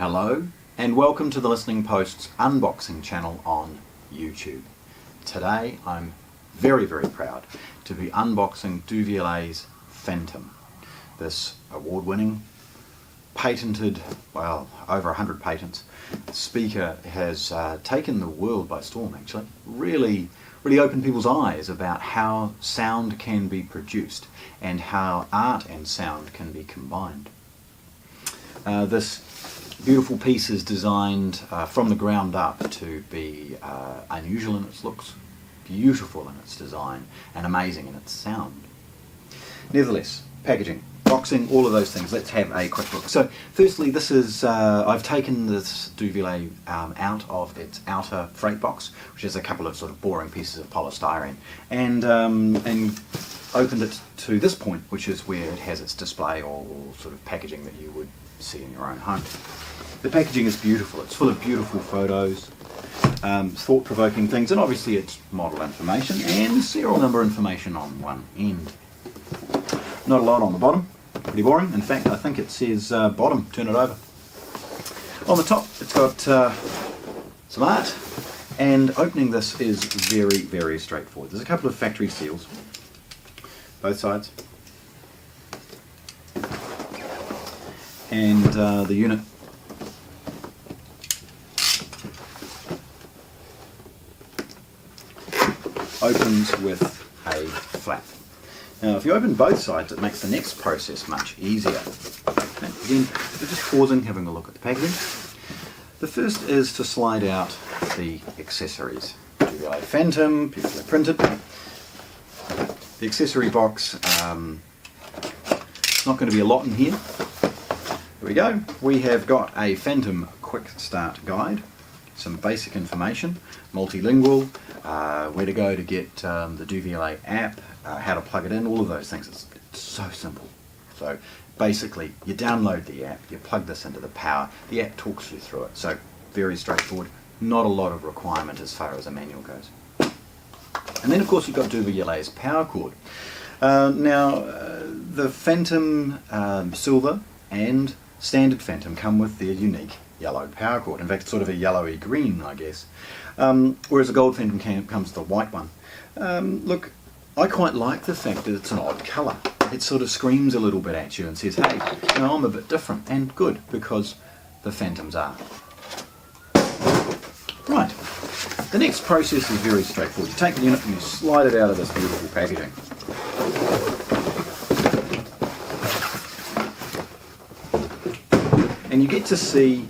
Hello and welcome to the Listening Post's unboxing channel on YouTube. Today I'm very proud to be unboxing Devialet's Phantom. This award-winning, patented, well, over 100 patents, speaker has taken the world by storm actually. Really opened people's eyes about how sound can be produced and how art and sound can be combined. This beautiful piece is designed from the ground up to be unusual in its looks, beautiful in its design, and amazing in its sound. Nevertheless, packaging, boxing, all of those things. Let's have a quick look. So, firstly, this is I've taken this Devialet out of its outer freight box, which is a couple of sort of boring pieces of polystyrene, and opened it to this point, which is where it has its display or sort of packaging that you would see in your own home. The packaging is beautiful. It's full of beautiful photos, thought-provoking things, and obviously it's model information and serial number information on one end. Not a lot on the bottom, pretty boring. In fact, I think it says bottom, turn it over. On the top it's got some art, and opening this is very straightforward. There's a couple of factory seals, both sides, and the unit opens with a flap. Now if you open both sides it makes the next process much easier. Okay, again, we're just pausing, having a look at the packaging. The first is to slide out the accessories. Devialet Phantom, beautifully printed. The accessory box, it's not going to be a lot in here. Here we go. We have got a Phantom quick start guide, some basic information, multilingual, where to go to get the Devialet app, how to plug it in, all of those things. It's so simple. So basically you download the app, you plug this into the power, the app talks you through it. So very straightforward, not a lot of requirement as far as a manual goes. And then of course you've got Devialet's power cord. The Phantom Silver and Standard Phantom come with their unique yellow power cord. In fact, it's sort of a yellowy green, I guess. Whereas the Gold Phantom comes with the white one. Look, I quite like the fact that it's an odd colour. It sort of screams a little bit at you and says, hey, you know, I'm a bit different, and good, because the Phantoms are. Right, the next process is very straightforward. You take the unit and you slide it out of this beautiful packaging. And you get to see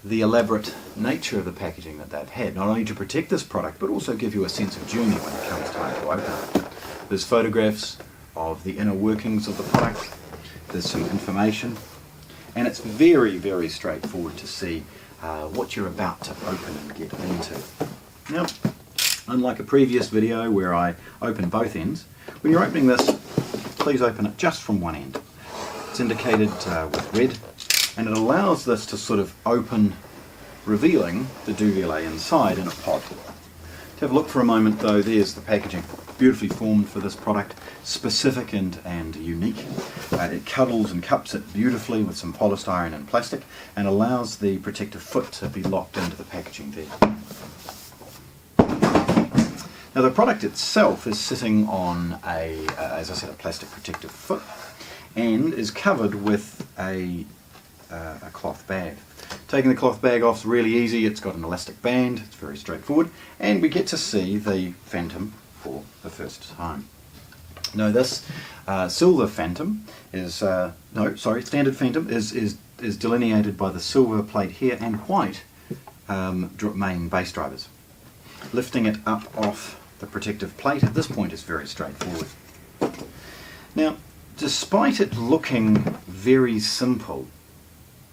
the elaborate nature of the packaging that they've had, not only to protect this product, but also give you a sense of journey when it comes time to open it. There's photographs of the inner workings of the product, there's some information, and it's very straightforward to see what you're about to open and get into. Now, unlike a previous video where I opened both ends, when you're opening this, please open it just from one end. It's indicated with red, and it allows this to sort of open, revealing the Devialet inside in a pod. To have a look for a moment though, there's the packaging, beautifully formed for this product, specific and unique. It cuddles and cups it beautifully with some polystyrene and plastic, and allows the protective foot to be locked into the packaging there. Now the product itself is sitting on a, as I said, a plastic protective foot, and is covered with a cloth bag. Taking the cloth bag off is really easy. It's got an elastic band, it's very straightforward, and we get to see the Phantom for the first time. Now this Silver Phantom is, Standard Phantom is delineated by the silver plate here and white main bass drivers. Lifting it up off the protective plate at this point is very straightforward. Now, despite it looking very simple,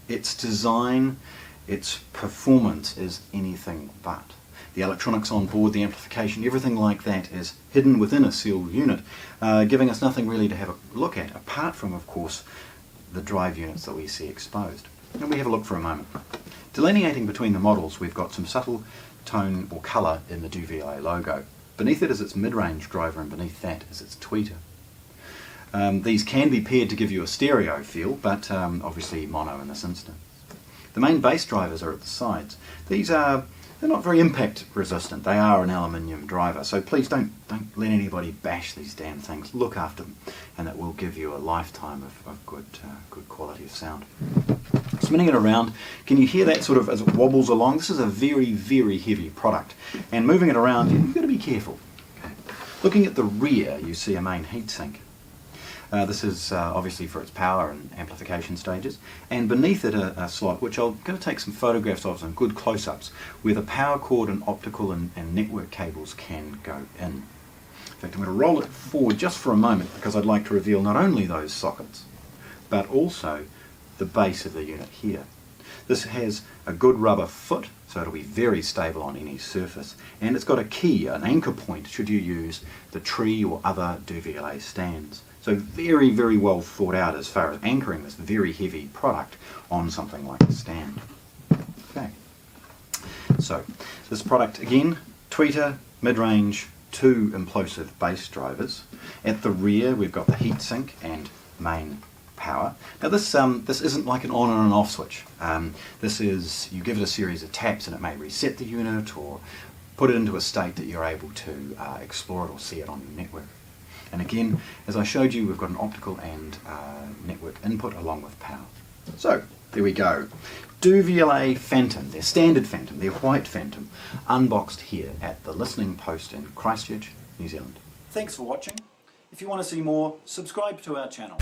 its design, its performance is anything but. The electronics on board, the amplification, everything like that is hidden within a sealed unit, giving us nothing really to have a look at, apart from, of course, the drive units that we see exposed. And we have a look for a moment. Delineating between the models, we've got some subtle tone or colour in the Devialet logo. Beneath it is its mid-range driver, and beneath that is its tweeter. These can be paired to give you a stereo feel, but obviously mono in this instance. The main base drivers are at the sides. They're not very impact resistant. They are an aluminium driver, so please don't let anybody bash these damn things. Look after them, and it will give you a lifetime of good quality of sound. Spinning it around, can you hear that sort of as it wobbles along? This is a very, very heavy product, and moving it around, you've got to be careful. Okay. Looking at the rear, you see a main heatsink. This is obviously for its power and amplification stages, and beneath it a slot which I'm going to take some photographs of, some good close-ups, where the power cord and optical and network cables can go in. In fact, I'm going to roll it forward just for a moment because I'd like to reveal not only those sockets, but also the base of the unit here. This has a good rubber foot, so it'll be very stable on any surface, and it's got a key, an anchor point, should you use the tree or other Devialet stands. So very, very well thought out as far as anchoring this very heavy product on something like a stand. Okay. So this product, again, tweeter, mid-range, 2 implosive bass drivers. At the rear we've got the heatsink and main power. Now this isn't like an on and an off switch. This is, you give it a series of taps and it may reset the unit or put it into a state that you're able to explore it or see it on your network. And again, as I showed you, we've got an optical and network input along with power. So, there we go. Devialet Phantom, their standard Phantom, their white Phantom, unboxed here at the Listening Post in Christchurch, New Zealand. Thanks for watching. If you want to see more, subscribe to our channel.